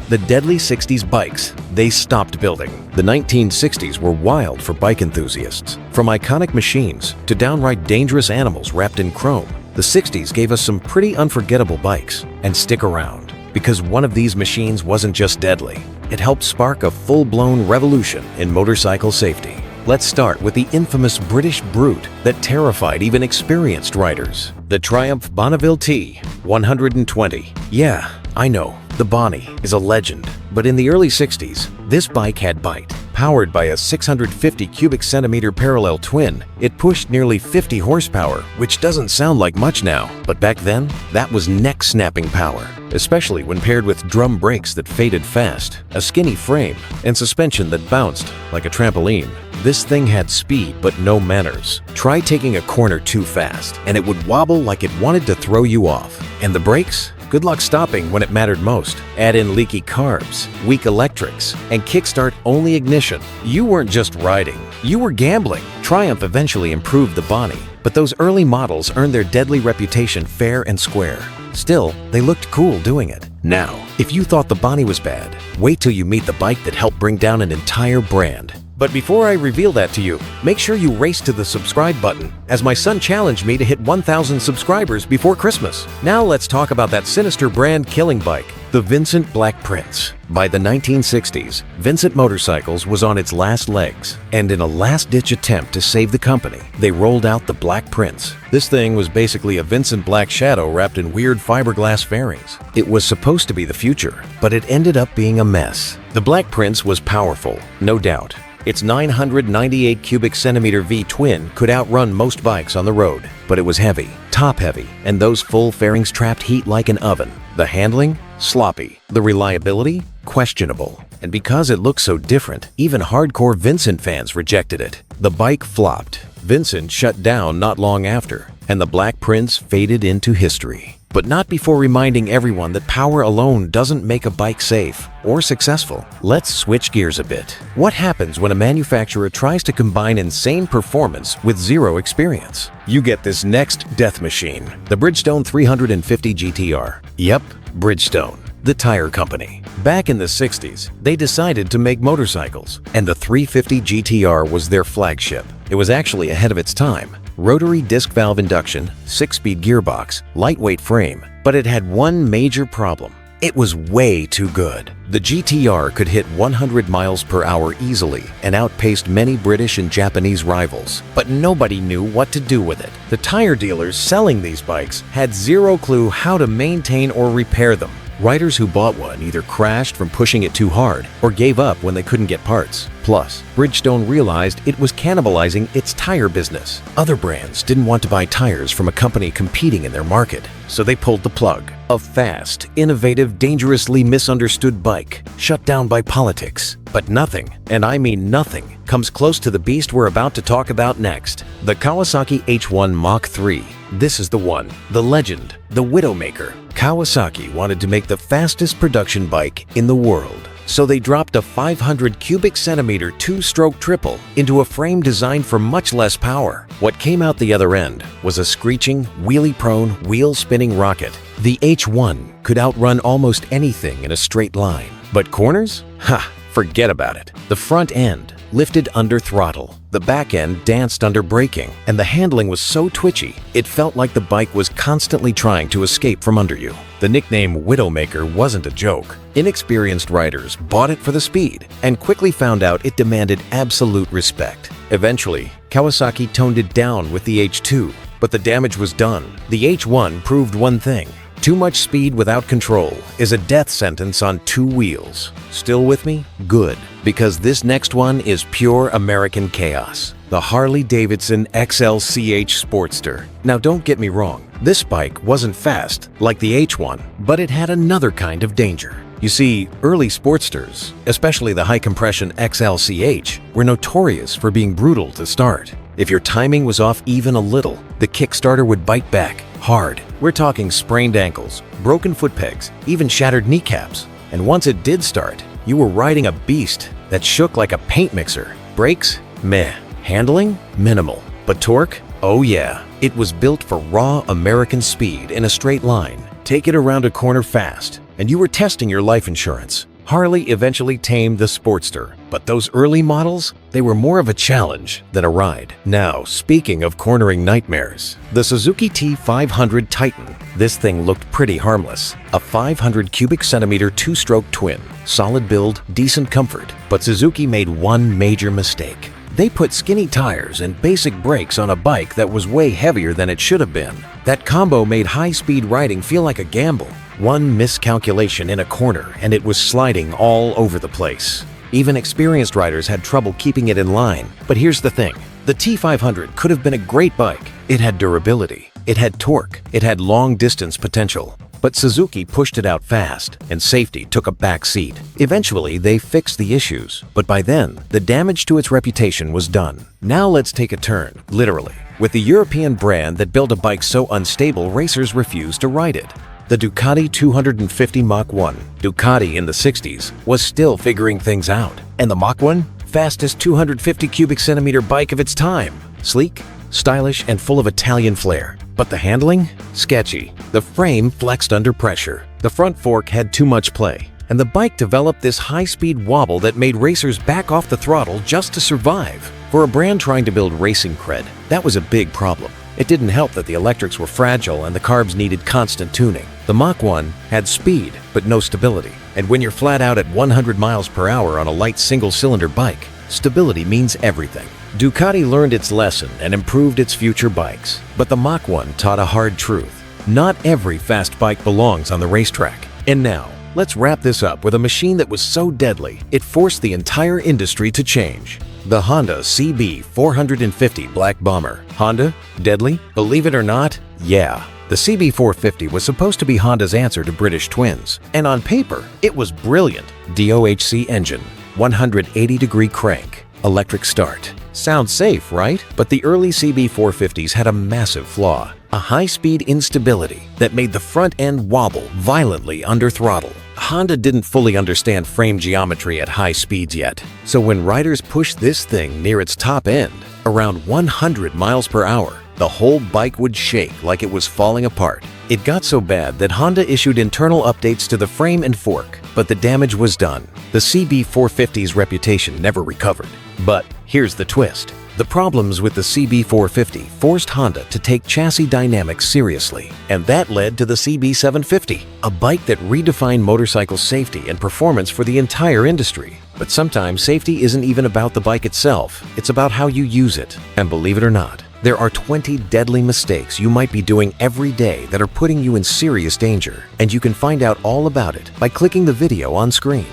The deadly 60s bikes they stopped building. The 1960s were wild for bike enthusiasts. From iconic machines to downright dangerous animals wrapped in chrome, the 60s gave us some pretty unforgettable bikes. And stick around, because one of these machines wasn't just deadly. It helped spark a full-blown revolution in motorcycle safety. Let's start with the infamous British brute that terrified even experienced riders. The Triumph Bonneville T120. Yeah, I know, the Bonnie is a legend, but in the early 60s, this bike had bite. Powered by a 650 cubic centimeter parallel twin, it pushed nearly 50 horsepower, which doesn't sound like much now, but back then, that was neck-snapping power, especially when paired with drum brakes that faded fast, a skinny frame, and suspension that bounced like a trampoline. This thing had speed but no manners. Try taking a corner too fast, and it would wobble like it wanted to throw you off. And the brakes? Good luck stopping when it mattered most. Add in leaky carbs, weak electrics, and kickstart-only ignition. You weren't just riding, you were gambling. Triumph eventually improved the Bonnie, but those early models earned their deadly reputation fair and square. Still, they looked cool doing it. Now, if you thought the Bonnie was bad, wait till you meet the bike that helped bring down an entire brand. But before I reveal that to you, make sure you race to the subscribe button, as my son challenged me to hit 1,000 subscribers before Christmas. Now let's talk about that sinister brand killing bike, the Vincent Black Prince. By the 1960s, Vincent Motorcycles was on its last legs, and in a last-ditch attempt to save the company, they rolled out the Black Prince. This thing was basically a Vincent Black Shadow wrapped in weird fiberglass fairings. It was supposed to be the future, but it ended up being a mess. The Black Prince was powerful, no doubt. Its 998 cubic centimeter V-twin could outrun most bikes on the road, but it was heavy, top-heavy, and those full fairings trapped heat like an oven. The handling? Sloppy. The reliability? Questionable. And because it looked so different, even hardcore Vincent fans rejected it. The bike flopped. Vincent shut down not long after, and the Black Prince faded into history. But not before reminding everyone that power alone doesn't make a bike safe or successful. Let's switch gears a bit. What happens when a manufacturer tries to combine insane performance with zero experience? You get this next death machine, the Bridgestone 350 GTR. Yep, Bridgestone, the tire company. Back in the 60s, they decided to make motorcycles, and the 350 GTR was their flagship. It was actually ahead of its time. Rotary disc valve induction, 6-speed gearbox, lightweight frame, but it had one major problem. It was way too good. The GTR could hit 100 miles per hour easily and outpaced many British and Japanese rivals, but nobody knew what to do with it. The tire dealers selling these bikes had zero clue how to maintain or repair them. Riders who bought one either crashed from pushing it too hard or gave up when they couldn't get parts. Plus, Bridgestone realized it was cannibalizing its tire business. Other brands didn't want to buy tires from a company competing in their market, so they pulled the plug. A fast, innovative, dangerously misunderstood bike, shut down by politics. But nothing, and I mean nothing, comes close to the beast we're about to talk about next. The Kawasaki H1 Mach 3. This is the one, the legend, the Widowmaker. Kawasaki wanted to make the fastest production bike in the world. So they dropped a 500 cubic centimeter two-stroke triple into a frame designed for much less power. What came out the other end was a screeching, wheelie-prone, wheel-spinning rocket. The H1 could outrun almost anything in a straight line. But corners? Ha! Forget about it. The front end lifted under throttle. The back end danced under braking, and the handling was so twitchy, it felt like the bike was constantly trying to escape from under you. The nickname Widowmaker wasn't a joke. Inexperienced riders bought it for the speed and quickly found out it demanded absolute respect. Eventually, Kawasaki toned it down with the H2, but the damage was done. The H1 proved one thing. Too much speed without control is a death sentence on two wheels. Still with me? Good, because this next one is pure American chaos. The Harley-Davidson XLCH Sportster. Now don't get me wrong, this bike wasn't fast like the H1, but it had another kind of danger. You see, early Sportsters, especially the high-compression XLCH, were notorious for being brutal to start. If your timing was off even a little, the Kickstarter would bite back hard. We're talking sprained ankles, broken foot pegs, even shattered kneecaps. And once it did start, you were riding a beast that shook like a paint mixer. Brakes? Meh. Handling? Minimal. But torque? Oh yeah. It was built for raw American speed in a straight line. Take it around a corner fast, and you were testing your life insurance. Harley eventually tamed the Sportster, but those early models, they were more of a challenge than a ride. Now, speaking of cornering nightmares, the Suzuki T500 Titan. This thing looked pretty harmless. A 500 cubic centimeter two-stroke twin. Solid build, decent comfort. But Suzuki made one major mistake. They put skinny tires and basic brakes on a bike that was way heavier than it should have been. That combo made high-speed riding feel like a gamble. One miscalculation in a corner and it was sliding all over the place. Even experienced riders had trouble keeping it in line. But here's the thing. The T500 could have been a great bike. It had durability. It had torque. It had long-distance potential. But Suzuki pushed it out fast, and safety took a back seat. Eventually, they fixed the issues, but by then, the damage to its reputation was done. Now let's take a turn, literally, with the European brand that built a bike so unstable racers refused to ride it. The Ducati 250 Mach 1. Ducati in the 60s was still figuring things out. And the Mach 1? Fastest 250 cubic centimeter bike of its time. Sleek, stylish, and full of Italian flair. But the handling? Sketchy. The frame flexed under pressure. The front fork had too much play. And the bike developed this high-speed wobble that made racers back off the throttle just to survive. For a brand trying to build racing cred, that was a big problem. It didn't help that the electrics were fragile and the carbs needed constant tuning. The Mach 1 had speed, but no stability. And when you're flat out at 100 miles per hour on a light single-cylinder bike, stability means everything. Ducati learned its lesson and improved its future bikes. But the Mach 1 taught a hard truth. Not every fast bike belongs on the racetrack. And now, let's wrap this up with a machine that was so deadly, it forced the entire industry to change. The Honda CB450 Black Bomber. Honda? Deadly? Believe it or not, yeah. The CB450 was supposed to be Honda's answer to British twins. And on paper, it was brilliant. DOHC engine, 180-degree crank, electric start. Sounds safe, right? But the early CB450s had a massive flaw. A high-speed instability that made the front end wobble violently under throttle. Honda didn't fully understand frame geometry at high speeds yet. So when riders pushed this thing near its top end, around 100 miles per hour, the whole bike would shake like it was falling apart. It got so bad that Honda issued internal updates to the frame and fork, but the damage was done. The CB450's reputation never recovered. But here's the twist. The problems with the CB450 forced Honda to take chassis dynamics seriously, and that led to the CB750, a bike that redefined motorcycle safety and performance for the entire industry. But sometimes safety isn't even about the bike itself, it's about how you use it. And believe it or not, there are 20 deadly mistakes you might be doing every day that are putting you in serious danger, and you can find out all about it by clicking the video on screen.